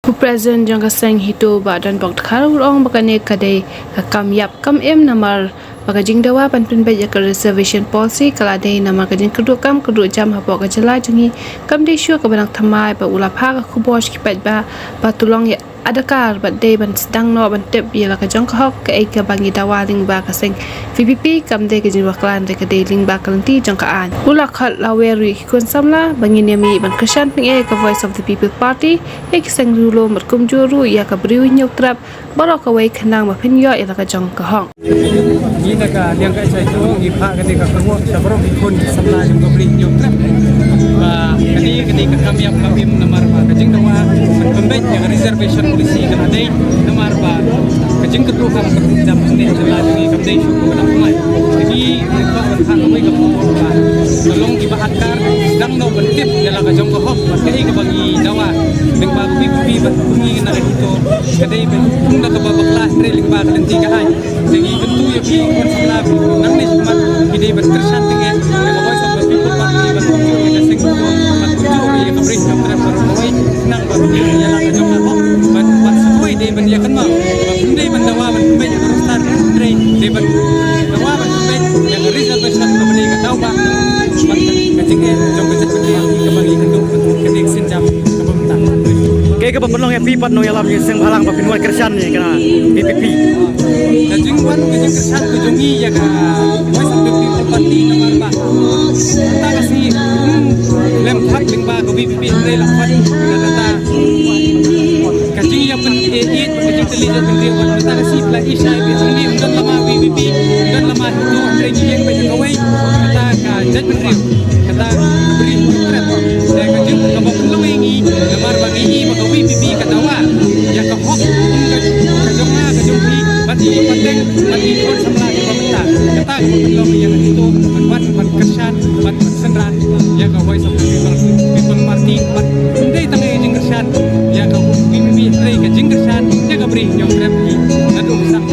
Present jangka seng hitu badan bak kharul ong bakane kadai kam yap kam namar baka jing dawa pan pin baja ke reservation policy kala dei namar ka jing kedua jam hapo ka jela jungi kam dei syua ka banang thamai ba ula pha ka khubosh ki pat ba tulong ya adakar ba dei ban sedang no ban tep ya la ka jong ka hok ka ai ka bangi dawa ling ba ka seng VPP kam dei ka jing waklan de ka dei ling ba kalanti jangka an ula khat laweri kun samla bangi nyami ban krishan ping e ka voice of the people party ek seng rulo mat kum juru ya ka briu nyok trap barok ka wei khnang ma phin yo ya la ka jong ka hong kita ka liang ka sai tu ngi pha ka ka ko sabrok ikun samla jum ko bri nyok trap kani ka kamim namar ba ka jing dawa pembet yang reservation polisi kan dei namar ba ka jing ketu kam jam ne jala ni kam dei shu ko na mai jadi ka ha ka wei ka ko ba tolong dibahakar sedang no bentip jala ka jong ko hok ba kai ka bagi dawa deng ba pipi ba kungi na itu kadai ben tung da ka ba bakla trailing ba kan ti ka ai jadi bentu ya bi kon samla nang ni mat ide ban kersan tinge ka voice of the people party ban kungi ka sing ko mat kunju ya ka bri kam tra baru koi nang ba ya la ka jong ko ban ban sui de ban ya kan ma ba dei ban dawa ban be ya ka start train de ban dawa ban be ya ka reservation ka bani ka dawa ban ka tinge jong ka jek ka bagi ka duk ka dik sin jam ka pemta Kaya ka pemulong ya pipat no yalam yung sing halang papinuan kersan ni kana PPP. Kajing wan kajing kersan kajungi ya ka voice of the people party namar ba. Ta kasi lem thak ling ba ko PPP re la fat na ta. Kajing ya pen kajing teli ja pen wan ta kasi pla isha bi ni undan lama PPP undan lama itu andre ni yang ba ka wei kata ka jaj pen riu kata beri trap. Saya kajing ka ba pulong ngi namar ba ngi ba ka PPP katawa ya ka hok kajong pi mati penting mati kon samla di pementa kata belum yang itu ban kersan ban senran ya ka voice of the people party ban ndai tangai jing kersan ya ka PPP re ka jing kersan ya ka beri nyong krep ni nadu sang